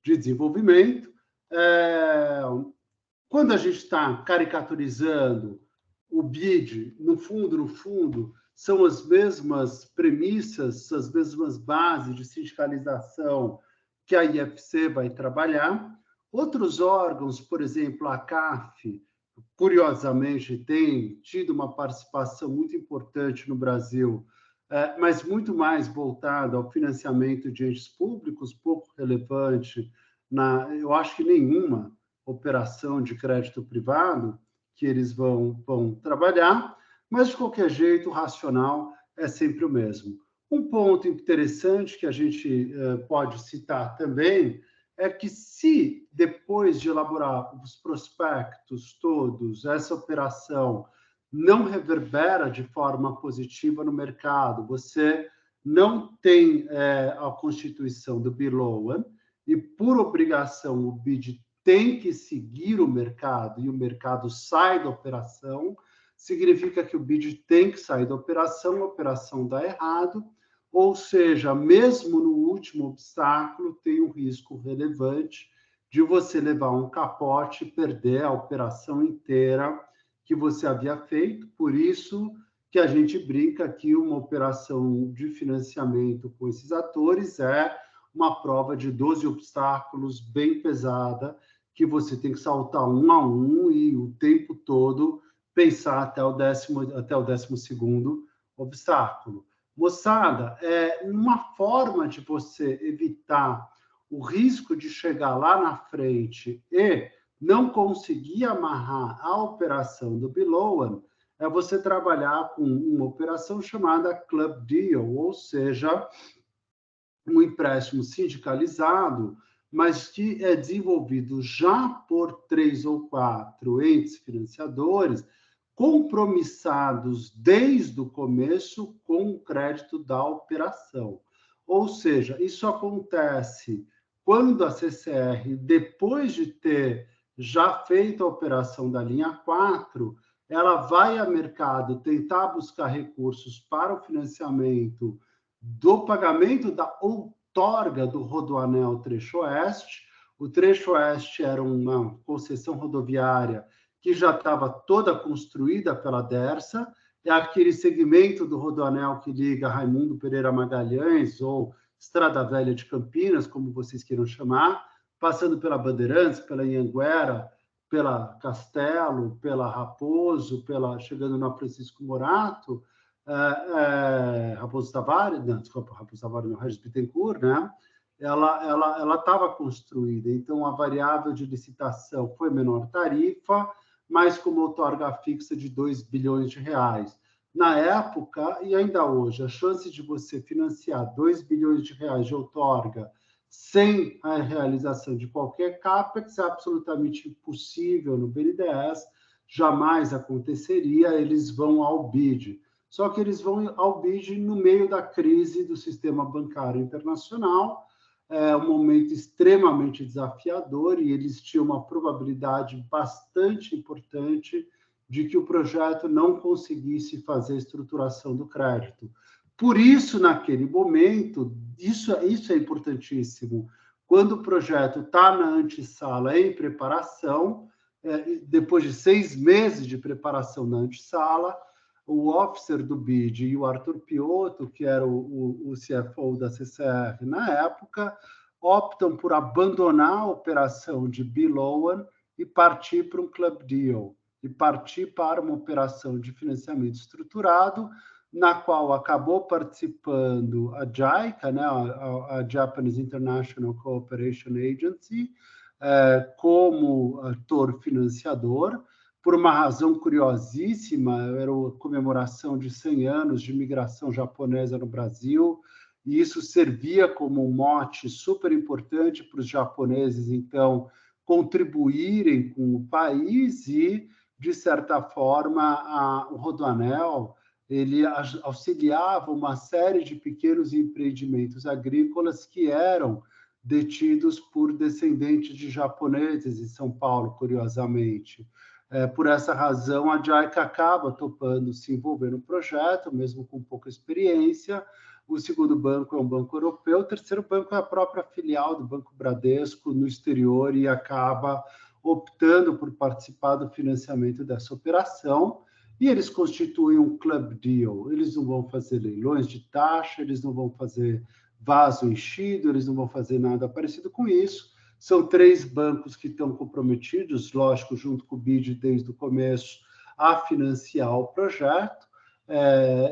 de desenvolvimento. Quando a gente está caricaturizando o BID, no fundo, são as mesmas premissas, as mesmas bases de sindicalização que a IFC vai trabalhar. Outros órgãos, por exemplo, a CAF, curiosamente, tem tido uma participação muito importante no Brasil, mas muito mais voltada ao financiamento de entes públicos, pouco relevante, eu acho que nenhuma operação de crédito privado que eles vão trabalhar, mas, de qualquer jeito, o racional é sempre o mesmo. Um ponto interessante que a gente pode citar também é que, se depois de elaborar os prospectos todos, essa operação não reverbera de forma positiva no mercado, você não tem a constituição do BID-LOAN, e, por obrigação, o BID tem que seguir o mercado, e o mercado sai da operação, significa que o BID tem que sair da operação, a operação dá errado, ou seja, mesmo no último obstáculo, tem um risco relevante de você levar um capote e perder a operação inteira que você havia feito. Por isso que a gente brinca que uma operação de financiamento com esses atores é uma prova de 12 obstáculos bem pesada, que você tem que saltar um a um e o tempo todo pensar até o 12º obstáculo. Moçada, uma forma de você evitar o risco de chegar lá na frente e não conseguir amarrar a operação do BID-LOAN é você trabalhar com uma operação chamada Club Deal, ou seja, um empréstimo sindicalizado, mas que é desenvolvido já por 3 ou 4 entes financiadores, compromissados desde o começo com o crédito da operação. Ou seja, isso acontece quando a CCR, depois de ter já feito a operação da linha 4, ela vai ao mercado tentar buscar recursos para o financiamento do pagamento da outorga do Rodoanel Trecho Oeste. O Trecho Oeste era uma concessão rodoviária que já estava toda construída pela Dersa, é aquele segmento do Rodoanel que liga Raimundo Pereira Magalhães ou Estrada Velha de Campinas, como vocês queiram chamar, passando pela Bandeirantes, pela Anhanguera, pela Castelo, pela Raposo, chegando na Francisco Morato, Raposo Tavares, não, desculpa, Raposo Tavares, não, Regis Bittencourt, né? Ela estava construída, então a variável de licitação foi menor tarifa, mas com uma outorga fixa de 2 bilhões de reais. Na época, e ainda hoje, a chance de você financiar 2 bilhões de reais de outorga sem a realização de qualquer CAPEX é absolutamente impossível no BNDES, jamais aconteceria, eles vão ao BID. Só que eles vão ao BID no meio da crise do sistema bancário internacional, é um momento extremamente desafiador, e eles tinham uma probabilidade bastante importante de que o projeto não conseguisse fazer a estruturação do crédito. Por isso, naquele momento, isso é importantíssimo, quando o projeto está na antessala em preparação, depois de 6 meses de preparação na antessala, o officer do BID e o Arthur Piotto, que era o CFO da CCR na época, optam por abandonar a operação de BID-LOAN e partir para um Club Deal, e partir para uma operação de financiamento estruturado, na qual acabou participando a JICA, né, a Japanese International Cooperation Agency, como ator financiador, por uma razão curiosíssima. Era a comemoração de 100 anos de imigração japonesa no Brasil, e isso servia como um mote super importante para os japoneses, então, contribuírem com o país e, de certa forma, o Rodoanel ele auxiliava uma série de pequenos empreendimentos agrícolas que eram detidos por descendentes de japoneses em São Paulo, curiosamente. Por essa razão, a JICA acaba topando se envolver no projeto, mesmo com pouca experiência, o segundo banco é um banco europeu, o terceiro banco é a própria filial do Banco Bradesco no exterior e acaba optando por participar do financiamento dessa operação, e eles constituem um club deal. Eles não vão fazer leilões de taxa, eles não vão fazer vaso enchido, eles não vão fazer nada parecido com isso. São 3 bancos que estão comprometidos, lógico, junto com o BID desde o começo, a financiar o projeto.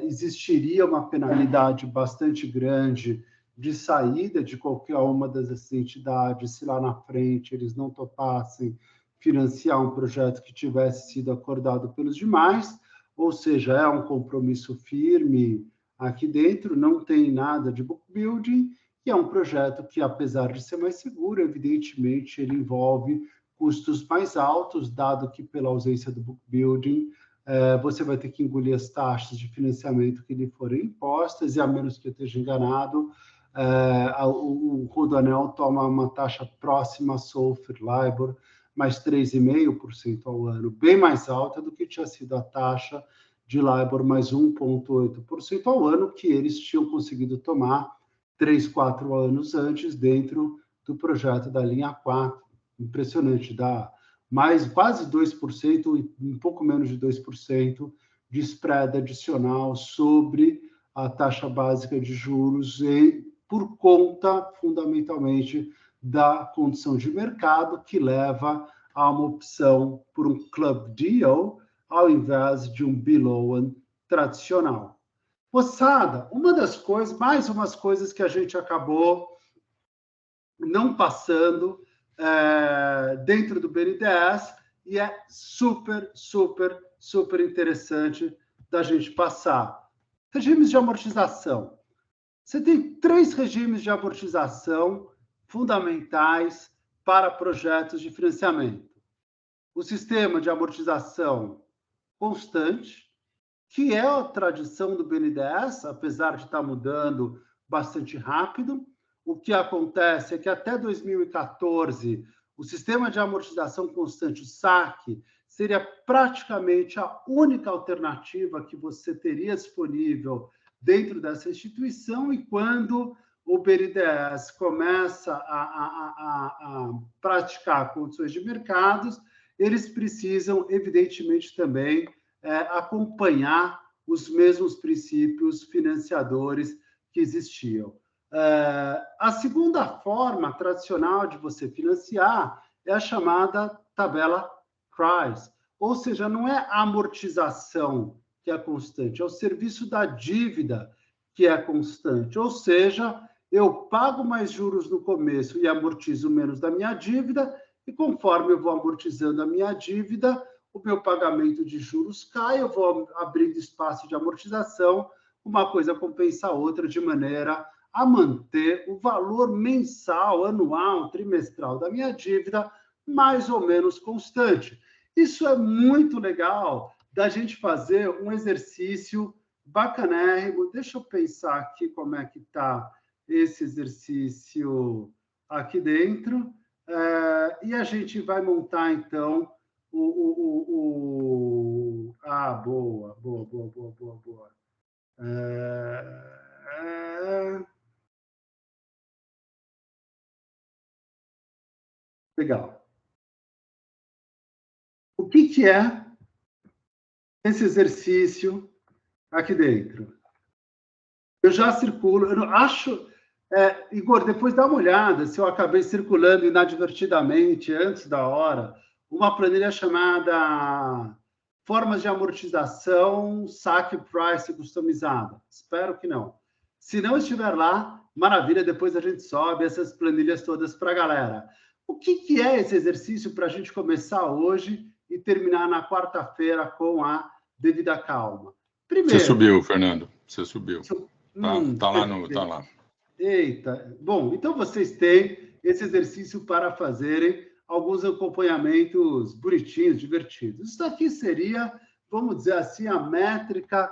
Existiria uma penalidade bastante grande de saída de qualquer uma dessas entidades se lá na frente eles não topassem financiar um projeto que tivesse sido acordado pelos demais, ou seja, é um compromisso firme aqui dentro, não tem nada de book building, e é um projeto que, apesar de ser mais seguro, evidentemente ele envolve custos mais altos, dado que pela ausência do book building, você vai ter que engolir as taxas de financiamento que lhe forem impostas, e a menos que eu esteja enganado, o Rodoanel toma uma taxa próxima a SOFR, LIBOR, mais 3,5% ao ano, bem mais alta do que tinha sido a taxa de LIBOR mais 1,8% ao ano, que eles tinham conseguido tomar 3, 4 anos antes, dentro do projeto da linha 4. Impressionante, dá mais quase 2%, um pouco menos de 2% de spread adicional sobre a taxa básica de juros, por conta, fundamentalmente, da condição de mercado, que leva a uma opção por um club deal, ao invés de um below one tradicional. Moçada, mais umas coisas que a gente acabou não passando dentro do BNDES, e é super, super, super interessante da gente passar. Regimes de amortização. Você tem 3 regimes de amortização fundamentais para projetos de financiamento. O sistema de amortização constante, que é a tradição do BNDES, apesar de estar mudando bastante rápido. O que acontece é que até 2014, o sistema de amortização constante, o SAC, seria praticamente a única alternativa que você teria disponível dentro dessa instituição, e quando o BNDES começa a praticar condições de mercados, eles precisam, evidentemente, também acompanhar os mesmos princípios financiadores que existiam. A segunda forma tradicional de você financiar é a chamada tabela price, ou seja, não é a amortização que é constante, é o serviço da dívida que é constante, ou seja, eu pago mais juros no começo e amortizo menos da minha dívida, e conforme eu vou amortizando a minha dívida, o meu pagamento de juros cai, eu vou abrindo espaço de amortização, uma coisa compensa a outra, de maneira a manter o valor mensal, anual, trimestral da minha dívida mais ou menos constante. Isso é muito legal da gente fazer um exercício bacanérrimo. Deixa eu pensar aqui como é que está esse exercício aqui dentro. E a gente vai montar, então, boa. Legal. O que é esse exercício aqui dentro? Eu já circulo, eu acho... Igor, depois dá uma olhada se eu acabei circulando inadvertidamente, antes da hora, uma planilha chamada Formas de Amortização, Saque Price Customizada. Espero que não. Se não estiver lá, maravilha, depois a gente sobe essas planilhas todas para a galera. O que é esse exercício para a gente começar hoje e terminar na quarta-feira com a devida calma? Primeiro... Você subiu, Fernando. Você subiu. Tá lá. Tá lá. Eita, bom, então vocês têm esse exercício para fazerem alguns acompanhamentos bonitinhos, divertidos. Isso aqui seria, vamos dizer assim, a métrica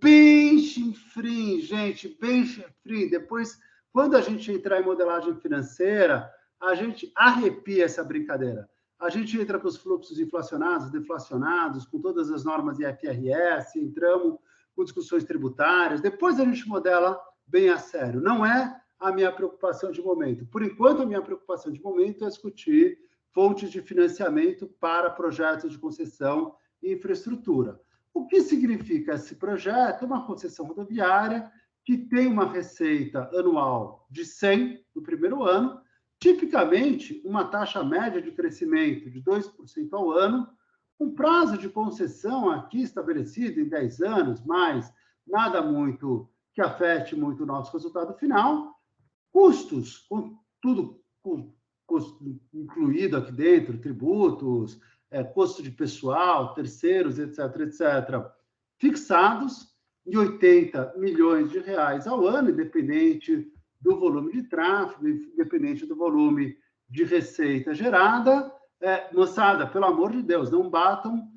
bem chinfrim, gente, bem chinfrim. Depois, quando a gente entrar em modelagem financeira, a gente arrepia essa brincadeira. A gente entra com os fluxos inflacionados, deflacionados, com todas as normas IFRS, entramos com discussões tributárias, depois a gente modela bem a sério. Não é a minha preocupação de momento. Por enquanto, a minha preocupação de momento é discutir fontes de financiamento para projetos de concessão e infraestrutura. O que significa esse projeto? Uma concessão rodoviária que tem uma receita anual de 100 no primeiro ano, tipicamente uma taxa média de crescimento de 2% ao ano, um prazo de concessão aqui estabelecido em 10 anos, mas nada muito que afete muito o nosso resultado final, custos, com tudo custo incluído aqui dentro, tributos, custo de pessoal, terceiros, etc., etc., fixados em 80 milhões de reais ao ano, independente do volume de tráfego, independente do volume de receita gerada. Moçada, pelo amor de Deus, não batam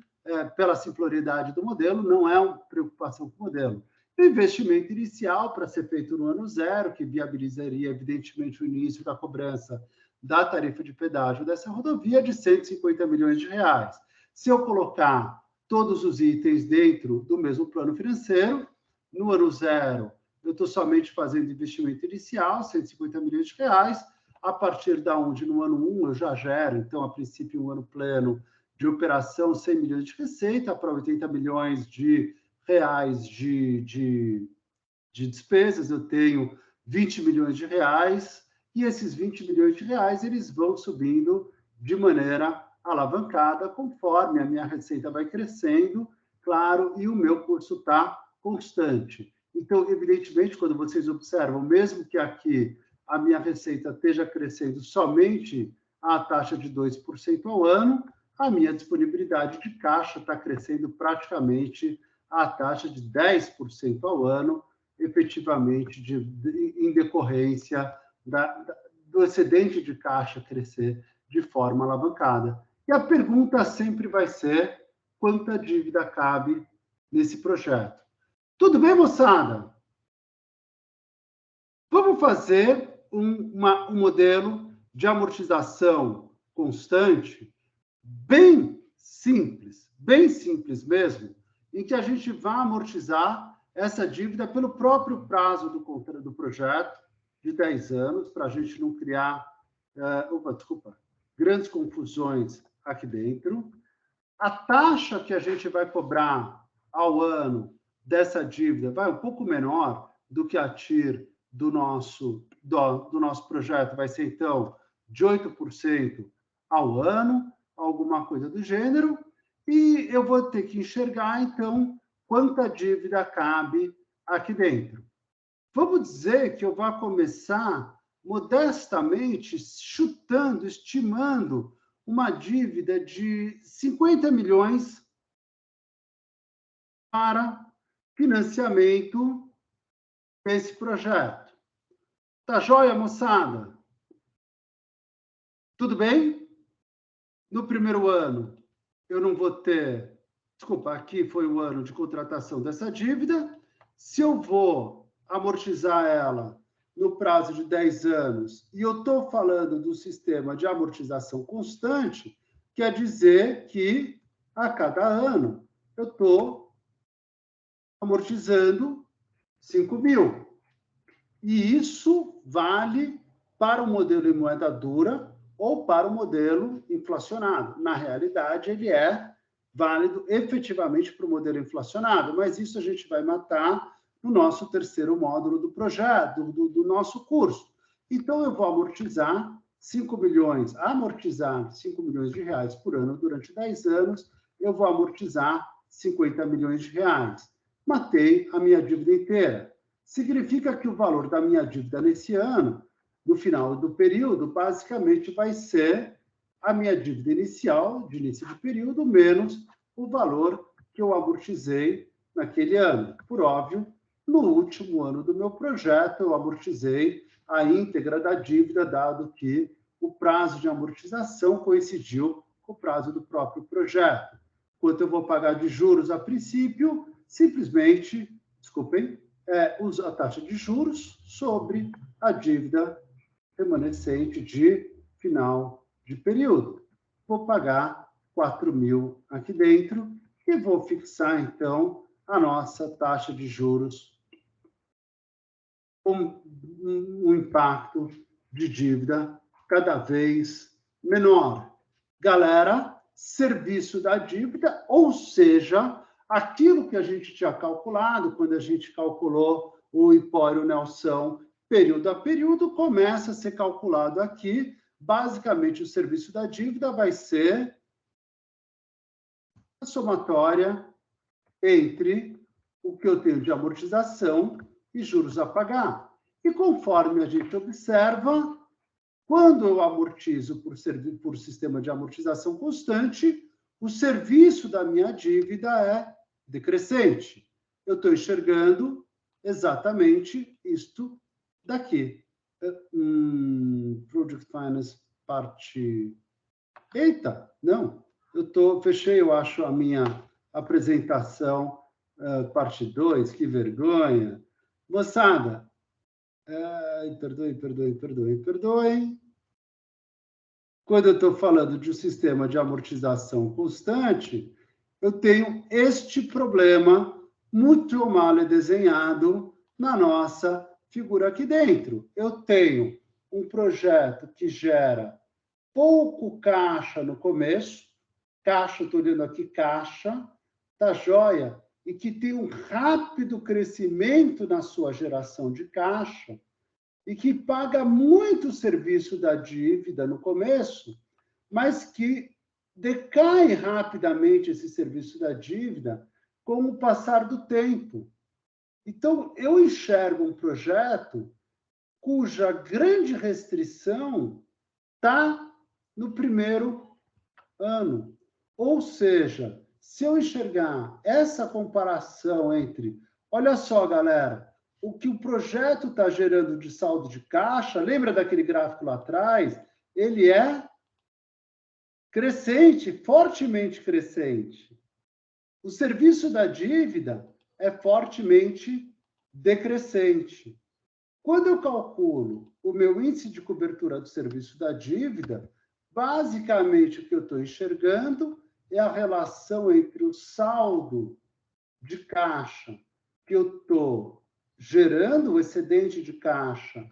pela simplicidade do modelo, não é uma preocupação com o modelo. O investimento inicial para ser feito no ano zero, que viabilizaria, evidentemente, o início da cobrança da tarifa de pedágio dessa rodovia, de 150 milhões de reais. Se eu colocar todos os itens dentro do mesmo plano financeiro, no ano zero, eu estou somente fazendo investimento inicial, 150 milhões de reais. A partir da onde, no ano 1, eu já gero, então, a princípio, um ano pleno de operação, 100 milhões de receita, para 80 milhões de reais de despesas, eu tenho 20 milhões de reais, e esses 20 milhões de reais, eles vão subindo de maneira alavancada, conforme a minha receita vai crescendo, claro, e o meu custo está constante. Então, evidentemente, quando vocês observam, mesmo que aqui a minha receita esteja crescendo somente a taxa de 2% ao ano, a minha disponibilidade de caixa está crescendo praticamente a taxa de 10% ao ano, efetivamente, em decorrência do excedente de caixa crescer de forma alavancada. E a pergunta sempre vai ser: quanta dívida cabe nesse projeto? Tudo bem, moçada? Vamos fazer um modelo de amortização constante bem simples mesmo, em que a gente vai amortizar essa dívida pelo próprio prazo do projeto, de 10 anos, para a gente não criar grandes confusões aqui dentro. A taxa que a gente vai cobrar ao ano dessa dívida vai um pouco menor do que a TIR do nosso projeto, vai ser, então, de 8% ao ano, alguma coisa do gênero, e eu vou ter que enxergar, então, quanta dívida cabe aqui dentro. Vamos dizer que eu vou começar modestamente chutando, estimando uma dívida de 50 milhões para financiamento desse projeto. Tá joia, moçada? Tudo bem? No primeiro ano, eu não vou ter... Desculpa, aqui foi o ano de contratação dessa dívida. Se eu vou amortizar ela no prazo de 10 anos, e eu estou falando do sistema de amortização constante, quer dizer que a cada ano eu estou amortizando 5 mil. E isso vale para o modelo em moeda dura ou para o modelo inflacionado. Na realidade, ele é válido efetivamente para o modelo inflacionado, mas isso a gente vai matar no nosso terceiro módulo do projeto, do nosso curso. Então, eu vou amortizar 5 milhões de reais por ano durante 10 anos, eu vou amortizar 50 milhões de reais. Matei a minha dívida inteira. Significa que o valor da minha dívida nesse ano, no final do período, basicamente vai ser a minha dívida inicial, de início de período, menos o valor que eu amortizei naquele ano. Por óbvio, no último ano do meu projeto, eu amortizei a íntegra da dívida, dado que o prazo de amortização coincidiu com o prazo do próprio projeto. Quanto eu vou pagar de juros a princípio? Simplesmente, a taxa de juros sobre a dívida remanescente de final de período. Vou pagar 4 mil aqui dentro e vou fixar, então, a nossa taxa de juros com um impacto de dívida cada vez menor. Galera, serviço da dívida, ou seja, aquilo que a gente tinha calculado quando a gente calculou o Empório Nelson período a período, começa a ser calculado aqui. Basicamente, o serviço da dívida vai ser a somatória entre o que eu tenho de amortização e juros a pagar. E conforme a gente observa, quando eu amortizo por sistema de amortização constante, o serviço da minha dívida é decrescente. Eu estou enxergando exatamente isto daqui. Project Finance parte... Eita, não. Fechei, eu acho, a minha apresentação parte 2, que vergonha. Moçada, perdoem. Quando eu estou falando de um sistema de amortização constante, eu tenho este problema muito mal desenhado na nossa figura aqui dentro. Eu tenho um projeto que gera pouco caixa no começo, estou olhando aqui, caixa, tá joia? E que tem um rápido crescimento na sua geração de caixa e que paga muito o serviço da dívida no começo, mas que decai rapidamente esse serviço da dívida com o passar do tempo. Então, eu enxergo um projeto cuja grande restrição está no primeiro ano. Ou seja, se eu enxergar essa comparação entre... Olha só, galera, o que o projeto está gerando de saldo de caixa, lembra daquele gráfico lá atrás? Ele é crescente, fortemente crescente. O serviço da dívida é fortemente decrescente. Quando eu calculo o meu índice de cobertura do serviço da dívida, basicamente o que eu estou enxergando é a relação entre o saldo de caixa que eu estou gerando, o excedente de caixa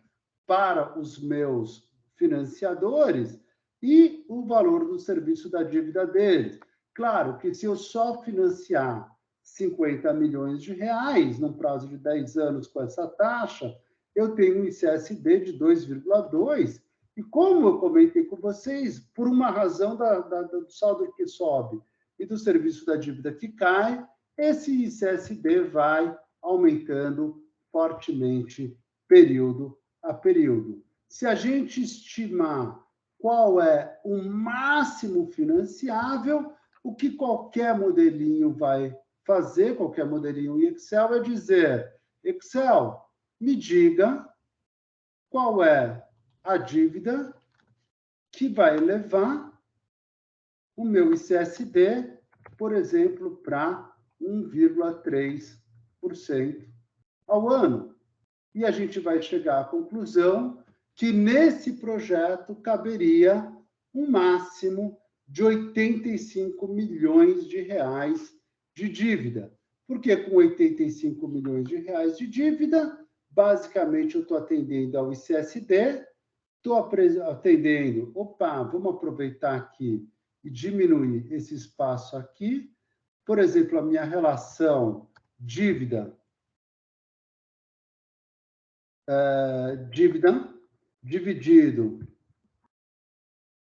para os meus financiadores e o valor do serviço da dívida deles. Claro que se eu só financiar 50 milhões de reais num prazo de 10 anos com essa taxa, eu tenho um ICSD de 2,2, e como eu comentei com vocês, por uma razão do saldo que sobe e do serviço da dívida que cai, esse ICSD vai aumentando fortemente período a período. Se a gente estimar qual é o máximo financiável, o que qualquer modelinho vai fazer, qualquer modelinho em Excel, é dizer, Excel, me diga qual é a dívida que vai levar o meu ICSD, por exemplo, para 1,3% ao ano. E a gente vai chegar à conclusão que nesse projeto caberia um máximo de 85 milhões de reais de dívida. Porque com 85 milhões de reais de dívida, basicamente eu estou atendendo ao ICSD, estou atendendo, vamos aproveitar aqui e diminuir esse espaço aqui. Por exemplo, a minha relação dívida dividido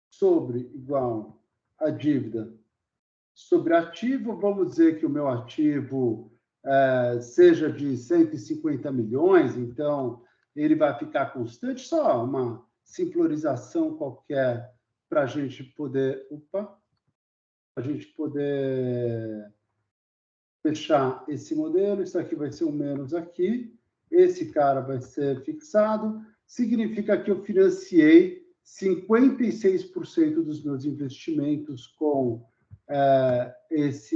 sobre igual a dívida sobre ativo, vamos dizer que o meu ativo seja de 150 milhões, então ele vai ficar constante, só uma simplorização qualquer para a gente poder, fechar esse modelo. Isso aqui vai ser um menos aqui, esse cara vai ser fixado, significa que eu financiei 56% dos meus investimentos com essa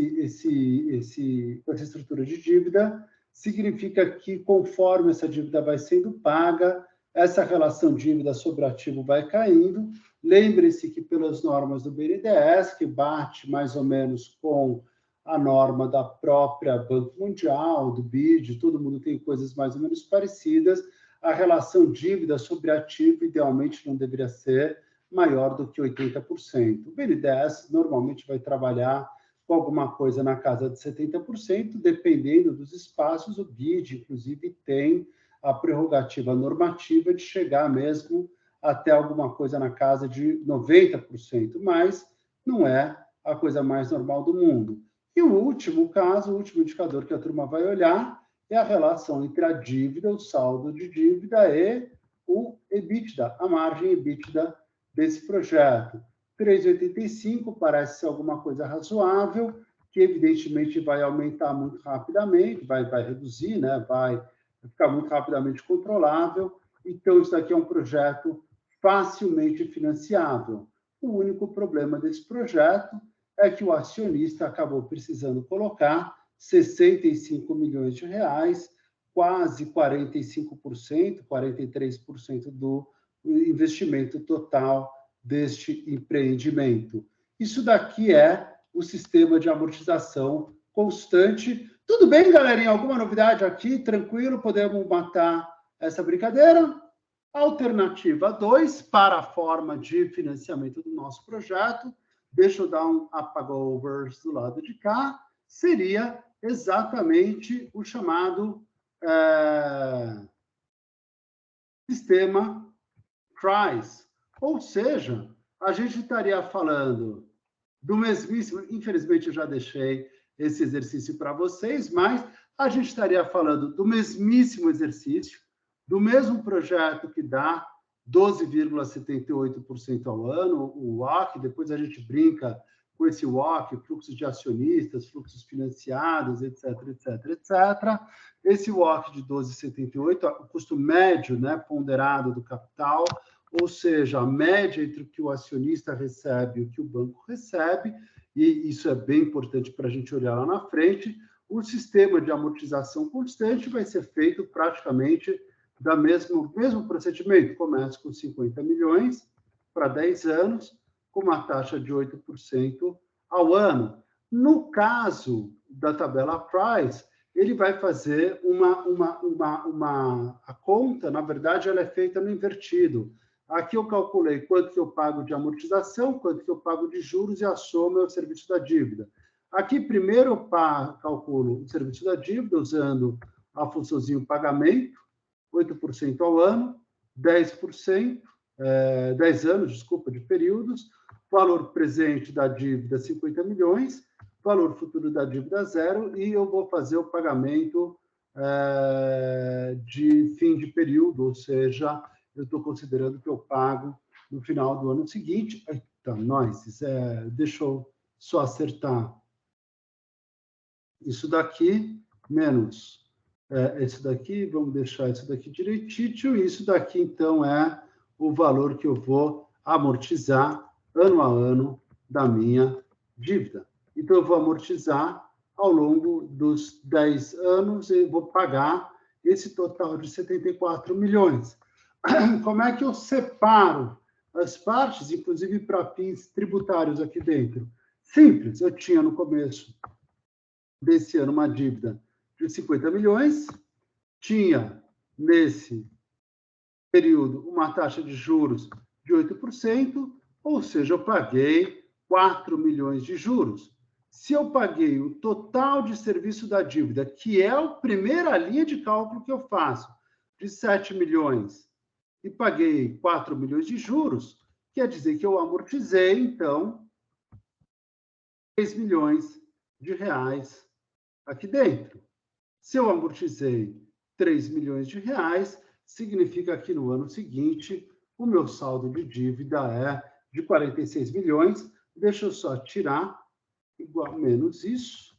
estrutura de dívida. Significa que, conforme essa dívida vai sendo paga, essa relação dívida sobre ativo vai caindo. Lembre-se que, pelas normas do BNDES, que bate mais ou menos com a norma da própria Banco Mundial, do BID, todo mundo tem coisas mais ou menos parecidas, a relação dívida sobre ativo, idealmente, não deveria ser maior do que 80%. O BNDES normalmente vai trabalhar com alguma coisa na casa de 70%, dependendo dos espaços. O BID, inclusive, tem a prerrogativa normativa de chegar mesmo até alguma coisa na casa de 90%, mas não é a coisa mais normal do mundo. E o último caso, o último indicador que a turma vai olhar é a relação entre a dívida, o saldo de dívida e o EBITDA, a margem EBITDA desse projeto. 3,85 parece ser alguma coisa razoável, que evidentemente vai aumentar muito rapidamente, vai reduzir, né? Vai ficar muito rapidamente controlável. Então, isso daqui é um projeto facilmente financiável. O único problema desse projeto é que o acionista acabou precisando colocar 65 milhões de reais, quase 45%, 43% do investimento total deste empreendimento. Isso daqui é o sistema de amortização constante. Tudo bem, galerinha? Alguma novidade aqui? Tranquilo? Podemos matar essa brincadeira? Alternativa 2, para a forma de financiamento do nosso projeto, deixa eu dar um apagovers do lado de cá, seria exatamente o chamado sistema CRIS. Ou seja, a gente estaria falando do mesmíssimo, infelizmente eu já deixei esse exercício para vocês, mas a gente estaria falando do mesmíssimo exercício, do mesmo projeto que dá 12,78% ao ano, o WACC, depois a gente brinca com esse WACC, fluxos de acionistas, fluxos financiados, etc, etc, etc. Esse WACC de 12,78, o custo médio, né, ponderado do capital, ou seja, a média entre o que o acionista recebe e o que o banco recebe, e isso é bem importante para a gente olhar lá na frente. O sistema de amortização constante vai ser feito praticamente do mesmo procedimento. Começa com 50 milhões para 10 anos, com uma taxa de 8% ao ano. No caso da tabela Price, ele vai fazer a conta, na verdade, ela é feita no invertido. Aqui eu calculei quanto que eu pago de amortização, quanto que eu pago de juros e a soma é o serviço da dívida. Aqui, primeiro, eu calculo o serviço da dívida usando a funçãozinha pagamento, 8% ao ano, 10%, 10 anos, desculpa, de períodos, valor presente da dívida 50 milhões, valor futuro da dívida 0, e eu vou fazer o pagamento de fim de período, ou seja, eu estou considerando que eu pago no final do ano seguinte. Eita, deixa eu só acertar isso daqui, menos esse daqui, vamos deixar isso daqui direitinho, isso daqui, então, é o valor que eu vou amortizar ano a ano da minha dívida. Então, eu vou amortizar ao longo dos 10 anos e vou pagar esse total de 74 milhões. Como é que eu separo as partes, inclusive para fins tributários aqui dentro? Simples, eu tinha no começo desse ano uma dívida de 50 milhões, tinha nesse período uma taxa de juros de 8%, ou seja, eu paguei 4 milhões de juros. Se eu paguei o total de serviço da dívida, que é a primeira linha de cálculo que eu faço, de 7 milhões, e paguei 4 milhões de juros, quer dizer que eu amortizei, então, 3 milhões de reais aqui dentro. Se eu amortizei 3 milhões de reais, significa que no ano seguinte o meu saldo de dívida é de 46 milhões. Deixa eu só tirar igual menos isso,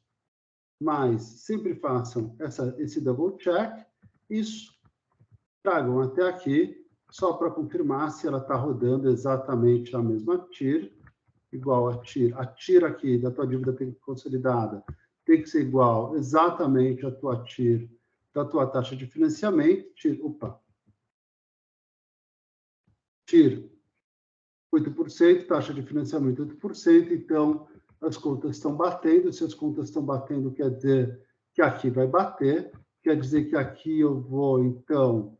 mas sempre façam esse double check. Isso, tragam até aqui, só para confirmar se ela está rodando exatamente a mesma TIR, igual a TIR. A TIR aqui da tua dívida consolidada tem que ser igual exatamente a tua TIR da tua taxa de financiamento. TIR 8%, taxa de financiamento 8%, então as contas estão batendo. Se as contas estão batendo, quer dizer que aqui vai bater, quer dizer que aqui eu vou, então,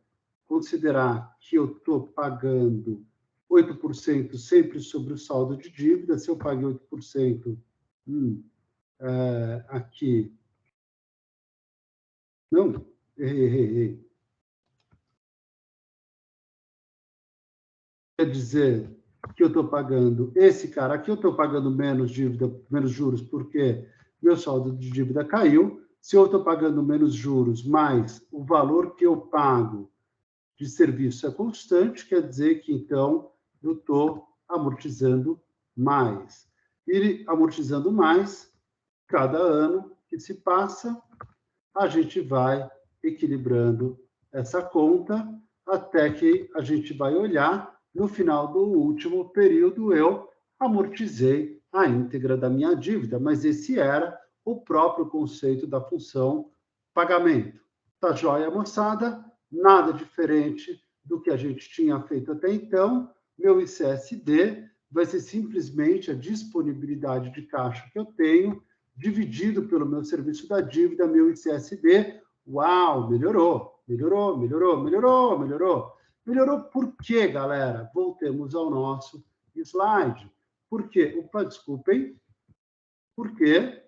considerar que eu estou pagando 8% sempre sobre o saldo de dívida. Se eu paguei 8%, aqui... Não, errei. Quer dizer que eu estou pagando... Esse cara aqui, eu estou pagando menos dívida, menos juros, porque meu saldo de dívida caiu. Se eu estou pagando menos juros, mas o valor que eu pago de serviço é constante, quer dizer que, então, eu estou amortizando mais. E amortizando mais, cada ano que se passa, a gente vai equilibrando essa conta até que a gente vai olhar, no final do último período, eu amortizei a íntegra da minha dívida, mas esse era o próprio conceito da função pagamento. Tá joia, moçada? Nada diferente do que a gente tinha feito até então. Meu ICSD vai ser simplesmente a disponibilidade de caixa que eu tenho, dividido pelo meu serviço da dívida, meu ICSD. Uau, melhorou. Melhorou por quê, galera? Voltemos ao nosso slide. Por quê? Opa, desculpem. Por quê?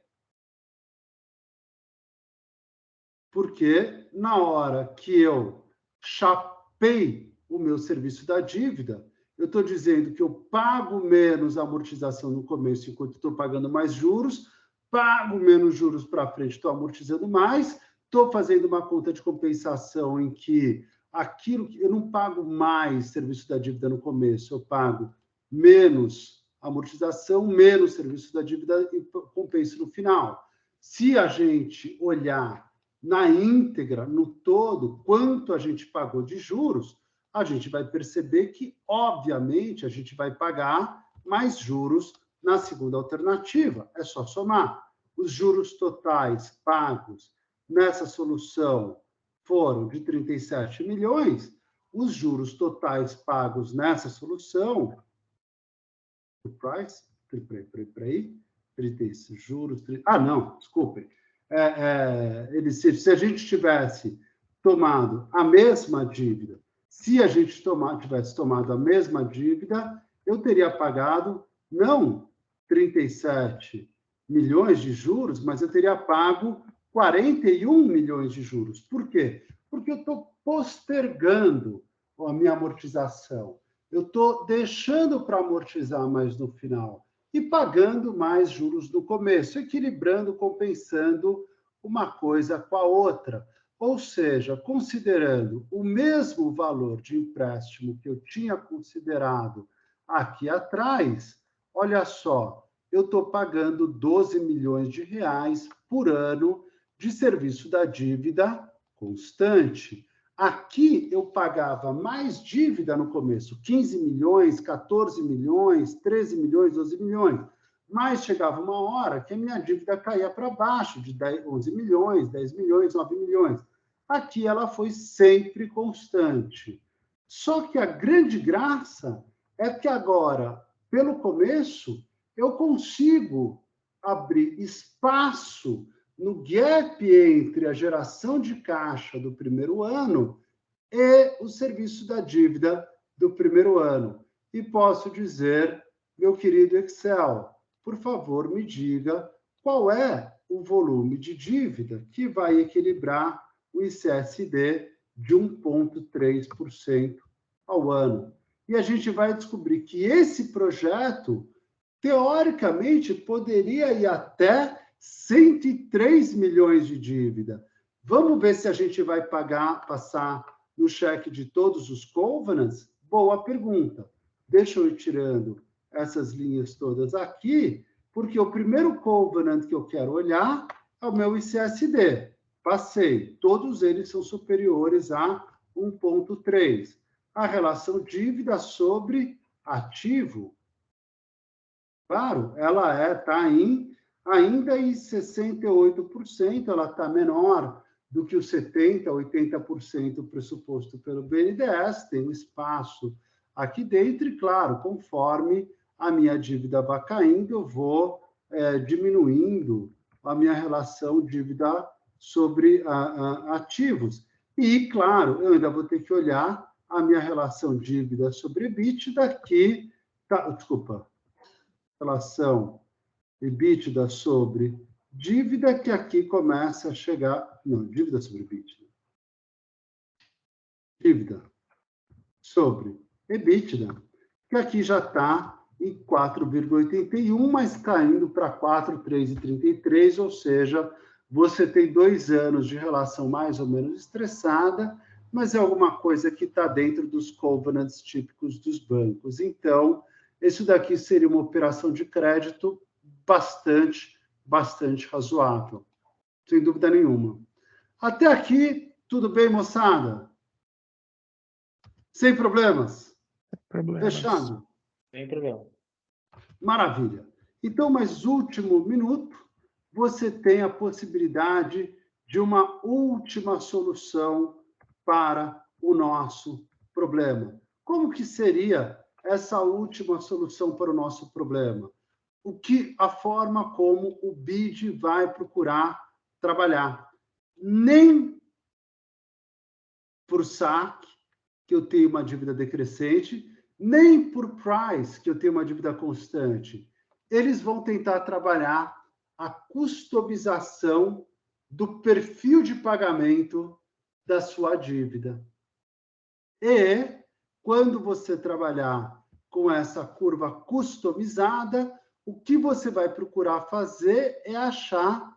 Porque na hora que eu chapei o meu serviço da dívida, eu estou dizendo que eu pago menos amortização no começo, enquanto estou pagando mais juros, pago menos juros para frente, estou amortizando mais, estou fazendo uma conta de compensação em que aquilo que eu não pago mais serviço da dívida no começo, eu pago menos amortização, menos serviço da dívida e compenso no final. Se a gente olhar na íntegra, no todo, quanto a gente pagou de juros, a gente vai perceber que, obviamente, a gente vai pagar mais juros na segunda alternativa. É só somar. Os juros totais pagos nessa solução foram de 37 milhões. Os juros totais pagos nessa solução... Price? Peraí. 36 juros... não, desculpem. Se a gente tivesse tomado a mesma dívida, se a gente tivesse tomado a mesma dívida, eu teria pagado, não 37 milhões de juros, mas eu teria pago 41 milhões de juros. Por quê? Porque eu estou postergando a minha amortização. Eu estou deixando para amortizar mais no final e pagando mais juros no começo, equilibrando, compensando uma coisa com a outra. Ou seja, considerando o mesmo valor de empréstimo que eu tinha considerado aqui atrás, olha só, eu estou pagando 12 milhões de reais por ano de serviço da dívida constante. Aqui eu pagava mais dívida no começo, 15 milhões, 14 milhões, 13 milhões, 12 milhões. Mas chegava uma hora que a minha dívida caía para baixo, de 11 milhões, 10 milhões, 9 milhões. Aqui ela foi sempre constante. Só que a grande graça é que agora, pelo começo, eu consigo abrir espaço no gap entre a geração de caixa do primeiro ano e o serviço da dívida do primeiro ano. E posso dizer, meu querido Excel, por favor, me diga qual é o volume de dívida que vai equilibrar o ICSD de 1,3% ao ano. E a gente vai descobrir que esse projeto, teoricamente, poderia ir até 103 milhões de dívida. Vamos ver se a gente vai passar no cheque de todos os covenants? Boa pergunta. Deixa eu ir tirando essas linhas todas aqui, porque o primeiro covenant que eu quero olhar é o meu ICSD. Passei. Todos eles são superiores a 1,3. A relação dívida sobre ativo, claro, ela está ainda em 68%, ela está menor do que os 70%, 80% pressuposto pelo BNDES, tem um espaço aqui dentro, e, claro, conforme a minha dívida vai caindo, eu vou diminuindo a minha relação dívida sobre ativos. E, claro, eu ainda vou ter que olhar a minha relação dívida sobre EBITDA, que... desculpa, relação EBITDA sobre dívida, que aqui começa a chegar... Não, dívida sobre EBITDA. Dívida sobre EBITDA, que aqui já está em 4,81, mas caindo para 4,333, ou seja, você tem 2 anos de relação mais ou menos estressada, mas é alguma coisa que está dentro dos covenants típicos dos bancos. Então, isso daqui seria uma operação de crédito bastante razoável, sem dúvida nenhuma. Até aqui, tudo bem, moçada? Sem problemas? Fechado? Sem problema. Maravilha. Então, mais último minuto, você tem a possibilidade de uma última solução para o nosso problema. Como que seria essa última solução para o nosso problema? A forma como o BID vai procurar trabalhar. Nem por saque, que eu tenho uma dívida decrescente, nem por price, que eu tenho uma dívida constante. Eles vão tentar trabalhar a customização do perfil de pagamento da sua dívida. E, quando você trabalhar com essa curva customizada, o que você vai procurar fazer é achar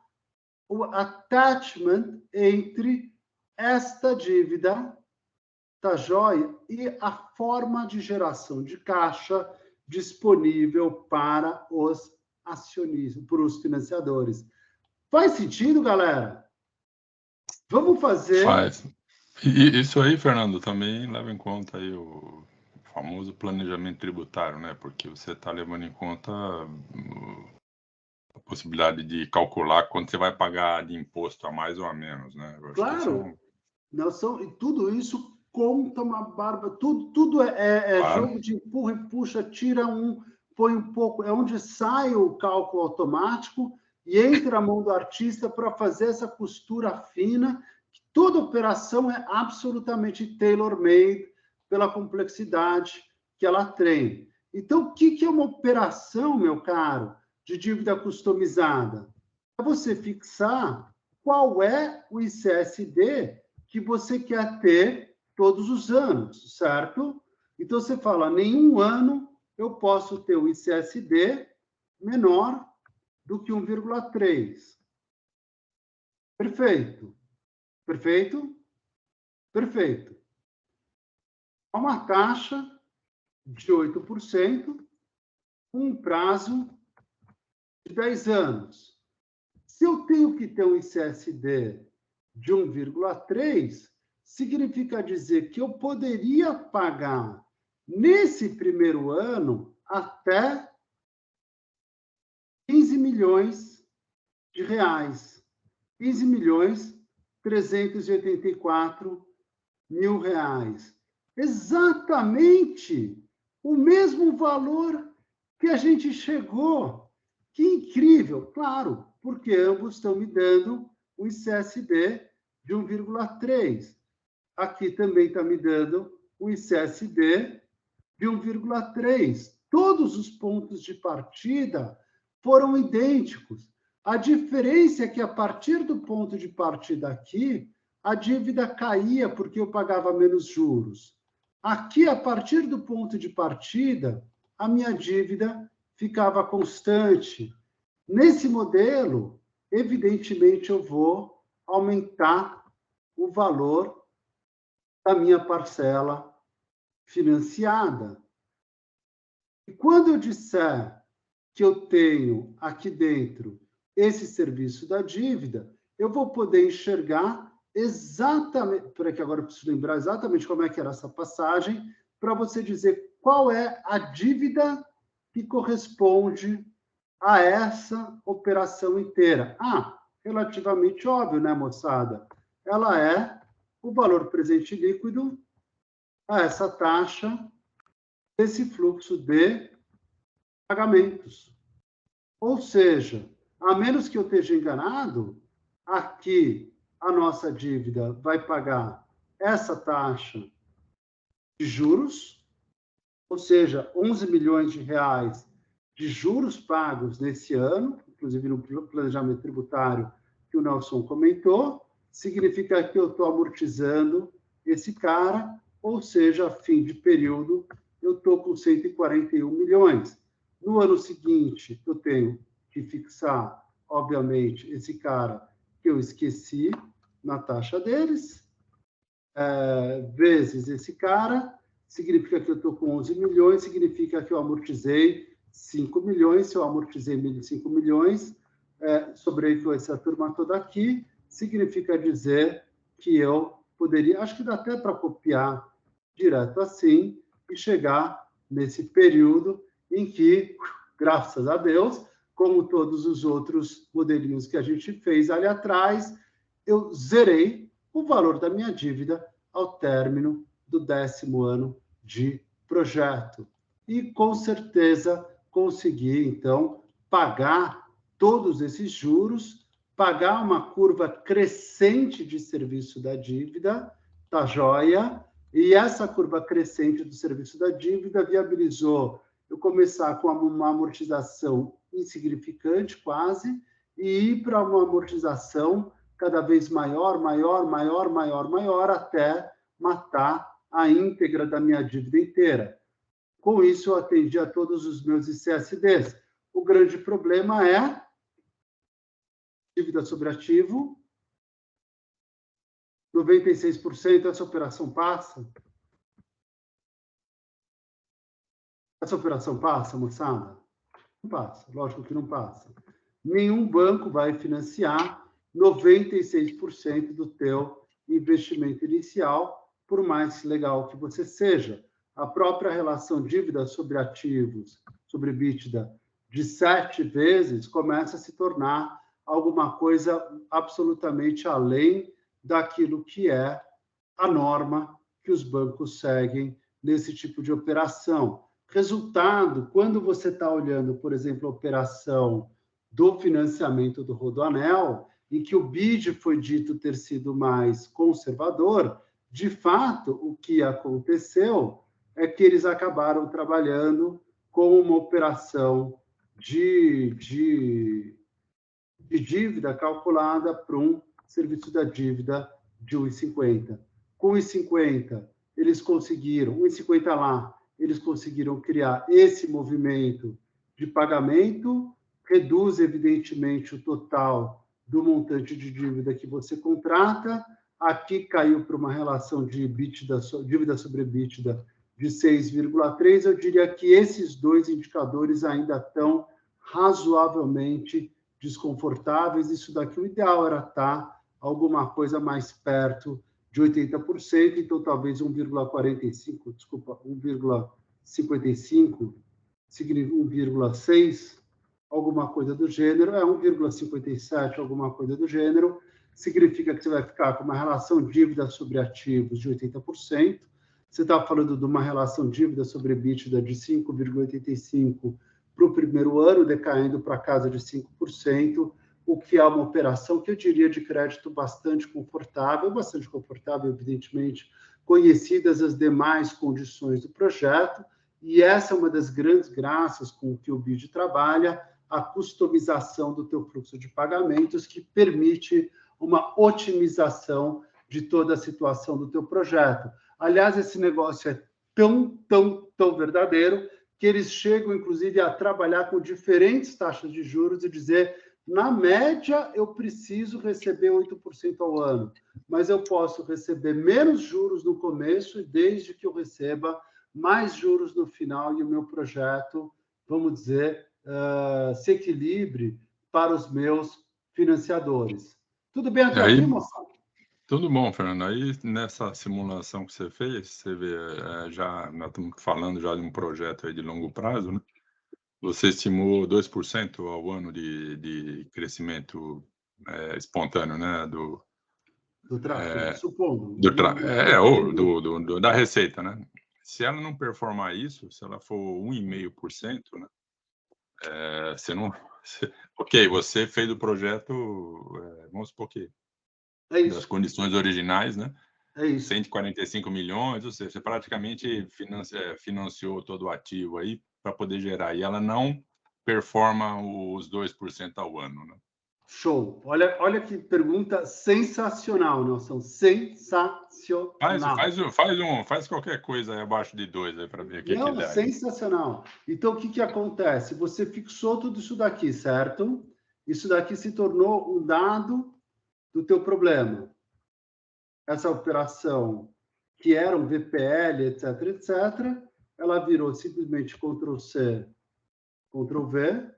o attachment entre esta dívida, tá joia? E a forma de geração de caixa disponível para os acionistas, para os financiadores. Faz sentido, galera? Vamos fazer... Faz. E isso aí, Fernando, também leva em conta aí o famoso planejamento tributário, né? Porque você está levando em conta a possibilidade de calcular quanto você vai pagar de imposto a mais ou a menos, né? Claro, e tudo isso conta uma barba, tudo é claro. Jogo de empurra e puxa, tira um, põe um pouco, é onde sai o cálculo automático e entra a mão do artista para fazer essa costura fina. Toda operação é absolutamente tailor-made pela complexidade que ela tem. Então, o que é uma operação, meu caro, de dívida customizada? É você fixar qual é o ICSD que você quer ter todos os anos, certo? Então, você fala, nenhum ano eu posso ter o ICSD menor do que 1,3. Perfeito. Perfeito? Perfeito. Uma taxa de 8%, um prazo de 10 anos. Se eu tenho que ter um ICSD de 1,3, significa dizer que eu poderia pagar nesse primeiro ano até 15 milhões de reais. 15 milhões 384 mil reais. Exatamente o mesmo valor que a gente chegou. Que incrível! Claro, porque ambos estão me dando um ICSD de 1,3. Aqui também está me dando um ICSD de 1,3. Todos os pontos de partida foram idênticos. A diferença é que, a partir do ponto de partida aqui, a dívida caía porque eu pagava menos juros. Aqui, a partir do ponto de partida, a minha dívida ficava constante. Nesse modelo, evidentemente, eu vou aumentar o valor da minha parcela financiada. E quando eu disser que eu tenho aqui dentro esse serviço da dívida, eu vou poder enxergar exatamente, por aqui agora eu preciso lembrar exatamente como é que era essa passagem, para você dizer qual é a dívida que corresponde a essa operação inteira. Relativamente óbvio, né, moçada? Ela é o valor presente líquido a essa taxa, esse fluxo de pagamentos. Ou seja, a menos que eu esteja enganado, aqui a nossa dívida vai pagar essa taxa de juros, ou seja, 11 milhões de reais de juros pagos nesse ano, inclusive no planejamento tributário que o Nelson comentou, significa que eu estou amortizando esse cara, ou seja, a fim de período, eu estou com 141 milhões. No ano seguinte, eu tenho que fixar, obviamente, esse cara que eu esqueci na taxa deles, vezes esse cara, significa que eu estou com 11 milhões, significa que eu amortizei 5 milhões, se eu amortizei 5 milhões, sobrei com essa turma toda aqui, significa dizer que eu poderia, acho que dá até para copiar direto assim, e chegar nesse período em que, graças a Deus, como todos os outros modelinhos que a gente fez ali atrás, eu zerei o valor da minha dívida ao término do 10º ano de projeto. E, com certeza, consegui, então, pagar todos esses juros, pagar uma curva crescente de serviço da dívida, tá joia? E essa curva crescente do serviço da dívida viabilizou eu começar com uma amortização insignificante, quase, e ir para uma amortização cada vez maior, até matar a íntegra da minha dívida inteira. Com isso, eu atendi a todos os meus ICSDs. O grande problema é dívida sobre ativo, 96%, essa operação passa? Essa operação passa, moçada? Não passa, lógico que não passa. Nenhum banco vai financiar 96% do teu investimento inicial, por mais legal que você seja. A própria relação dívida sobre ativos, sobre EBITDA, de 7 vezes, começa a se tornar alguma coisa absolutamente além daquilo que é a norma que os bancos seguem nesse tipo de operação. Resultado, quando você está olhando, por exemplo, a operação do financiamento do Rodoanel, em que o BID foi dito ter sido mais conservador, de fato, o que aconteceu é que eles acabaram trabalhando com uma operação de dívida calculada para um serviço da dívida de 1,50. Com 1,50, eles conseguiram, 1,50 lá, eles conseguiram criar esse movimento de pagamento, reduz, evidentemente, o total do montante de dívida que você contrata. Aqui caiu para uma relação de EBITDA, dívida sobre EBITDA de 6,3. Eu diria que esses dois indicadores ainda estão razoavelmente desconfortáveis. Isso daqui, o ideal era estar alguma coisa mais perto de 80%, então talvez 1,45, desculpa, 1,55, 1,6, alguma coisa do gênero, 1,57, alguma coisa do gênero, significa que você vai ficar com uma relação dívida sobre ativos de 80%, você está falando de uma relação dívida sobre EBITDA de 5,85 para o primeiro ano, decaindo para casa de 5%, o que é uma operação que eu diria de crédito bastante confortável, evidentemente, conhecidas as demais condições do projeto, e essa é uma das grandes graças com que o BID trabalha, a customização do teu fluxo de pagamentos, que permite uma otimização de toda a situação do teu projeto. Aliás, esse negócio é tão verdadeiro que eles chegam, inclusive, a trabalhar com diferentes taxas de juros e dizer, na média, eu preciso receber 8% ao ano, mas eu posso receber menos juros no começo, desde que eu receba mais juros no final e o meu projeto, vamos dizer, se equilibre para os meus financiadores. Tudo bem até aqui, moçada? Tudo bom, Fernando. Aí, nessa simulação que você fez, você vê, já nós estamos falando já de um projeto aí de longo prazo, né? Você estimou 2% ao ano de crescimento espontâneo, né? Do tráfego, supondo. Ou da receita, né? Se ela não performar isso, se ela for 1,5%, né? Você não... Ok, você fez o projeto, vamos supor que das condições originais, né? É isso. 145 milhões, ou seja, você praticamente financiou todo o ativo aí para poder gerar. E ela não performa os 2% ao ano, né? Show. Olha que pergunta sensacional, Nelson. Sensacional. Faz qualquer coisa aí abaixo de 2 aí para ver o que Não, dá aí. sensacional. Então, o que acontece? Você fixou tudo isso daqui, certo? Isso daqui se tornou um dado do teu problema. Essa operação, que era um VPL, etc., etc., ela virou simplesmente Ctrl+C, Ctrl+V.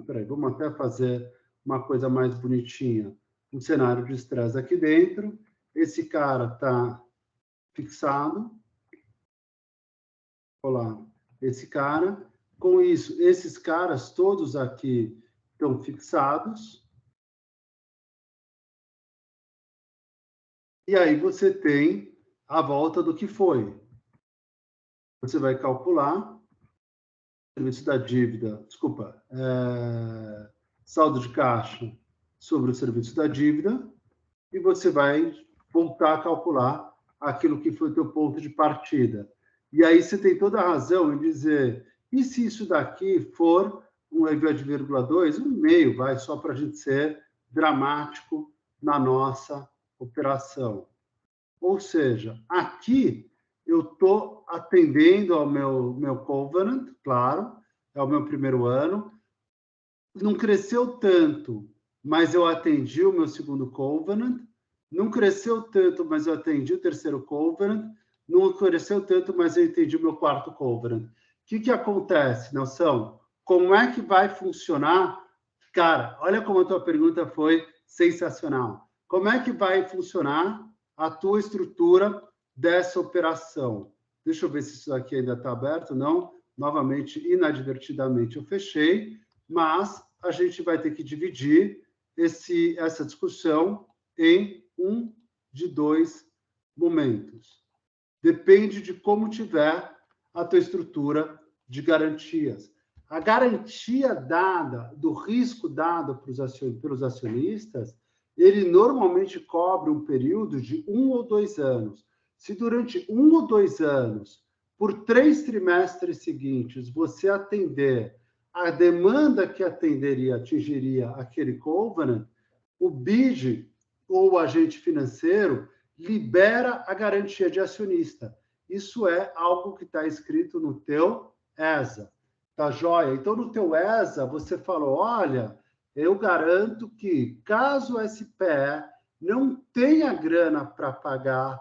Peraí, vamos até fazer uma coisa mais bonitinha. Um cenário de estresse aqui dentro. Esse cara está fixado. Olá, esse cara. Com isso, esses caras todos aqui estão fixados. E aí você tem a volta do que foi. Você vai calcular serviço da dívida, desculpa, saldo de caixa sobre o serviço da dívida, e você vai voltar a calcular aquilo que foi o teu ponto de partida. E aí você tem toda a razão em dizer, e se isso daqui for um EVA de 1,2, 1,5, vai, só para a gente ser dramático na nossa operação. Ou seja, aqui eu estou atendendo ao meu covenant, claro, é o meu primeiro ano. Não cresceu tanto, mas eu atendi o meu segundo covenant. Não cresceu tanto, mas eu atendi o terceiro covenant. Não cresceu tanto, mas eu atendi o meu quarto covenant. O que acontece, Nelson? Como é que vai funcionar? Cara, olha como a tua pergunta foi sensacional. Como é que vai funcionar a tua estrutura dessa operação? Deixa eu ver se isso aqui ainda está aberto. Não, novamente, inadvertidamente eu fechei, mas a gente vai ter que dividir essa discussão em um de dois momentos. Depende de como tiver a tua estrutura de garantias. A garantia dada, do risco dado pelos acionistas, ele normalmente cobre um período de 1 ou 2 anos. Se durante 1 ou 2 anos, por 3 trimestres seguintes, você atender a demanda que atingiria aquele covenant, o BID ou o agente financeiro libera a garantia de acionista. Isso é algo que está escrito no teu ESA. Tá joia? Então, no teu ESA, você falou, olha, eu garanto que, caso o SPE não tenha grana para pagar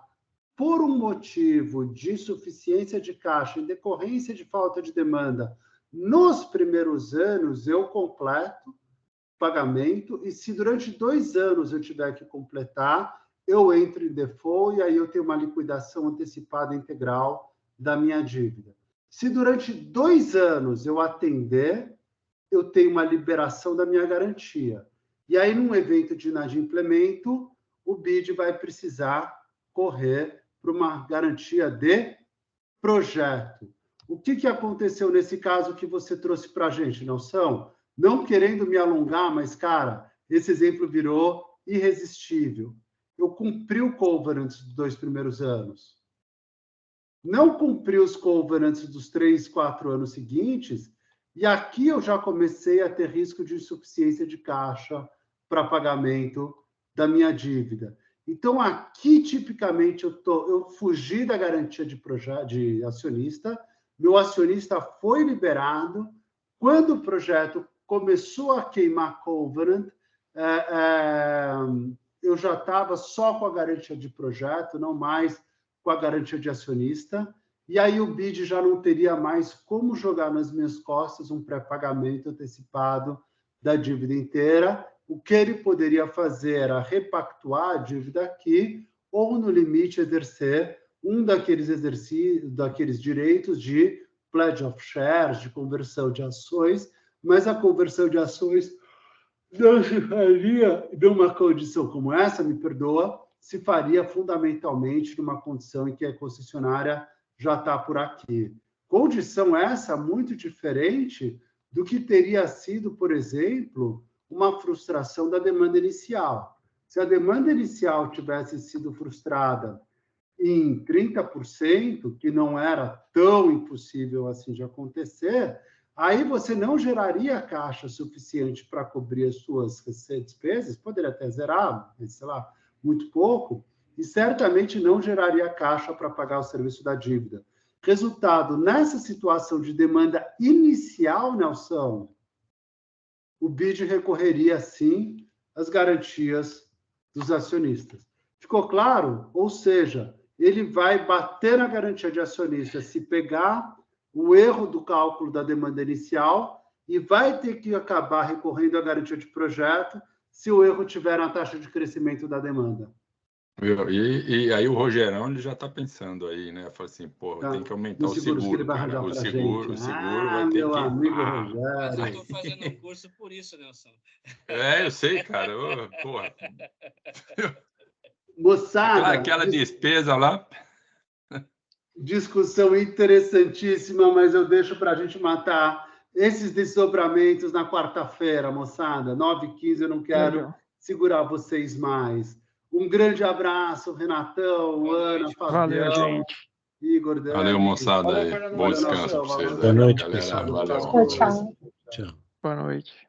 por um motivo de insuficiência de caixa, em decorrência de falta de demanda, nos primeiros anos eu completo o pagamento, e se durante 2 anos eu tiver que completar, eu entro em default e aí eu tenho uma liquidação antecipada integral da minha dívida. Se durante 2 anos eu atender, eu tenho uma liberação da minha garantia. E aí, num evento de inadimplemento, o BID vai precisar correr para uma garantia de projeto. O que aconteceu nesse caso que você trouxe para a gente, Nelson? Não querendo me alongar, mas, cara, esse exemplo virou irresistível. Eu cumpri o covenant dos 2 primeiros anos. Não cumpri os covenants dos 3, 4 anos seguintes, e aqui eu já comecei a ter risco de insuficiência de caixa para pagamento da minha dívida. Então, aqui, tipicamente, eu fugi da garantia de acionista, meu acionista foi liberado. Quando o projeto começou a queimar covenant, eu já estava só com a garantia de projeto, não mais com a garantia de acionista, e aí o BID já não teria mais como jogar nas minhas costas um pré-pagamento antecipado da dívida inteira. O que ele poderia fazer era repactuar a dívida aqui, ou, no limite, exercer um daqueles direitos de pledge of shares, de conversão de ações, mas a conversão de ações não se faria numa condição como essa, me perdoa, se faria fundamentalmente numa condição em que a concessionária já está por aqui. Condição essa muito diferente do que teria sido, por exemplo, uma frustração da demanda inicial. Se a demanda inicial tivesse sido frustrada em 30%, que não era tão impossível assim de acontecer, aí você não geraria caixa suficiente para cobrir as suas despesas, poderia até zerar, mas, sei lá, muito pouco, e certamente não geraria caixa para pagar o serviço da dívida. Resultado, nessa situação de demanda inicial, Nelson, o BID recorreria, sim, às garantias dos acionistas. Ficou claro? Ou seja, ele vai bater na garantia de acionista se pegar o erro do cálculo da demanda inicial e vai ter que acabar recorrendo à garantia de projeto se o erro tiver na taxa de crescimento da demanda. E aí o Rogerão ele já está pensando aí, né? Fala assim, pô, tem que aumentar o seguro, que ele vai cara. arranjar O pra seguro, gente. o seguro vai ter meu que... amigo Mas Rogério. eu estou fazendo o curso por isso, Nelson. Eu sei, cara. Porra. Moçada, Aquela despesa lá... Discussão interessantíssima, mas eu deixo para a gente matar esses desdobramentos na quarta-feira, moçada. 9h15, eu não quero segurar vocês mais. Um grande abraço, Renatão, Ana, Fabiano, Valeu, gente. Igor, Dani. Valeu, moçada. Valeu, Bom descanso para vocês. Boa noite, galera. pessoal. Valeu. Tchau, tchau. Tchau. Boa noite.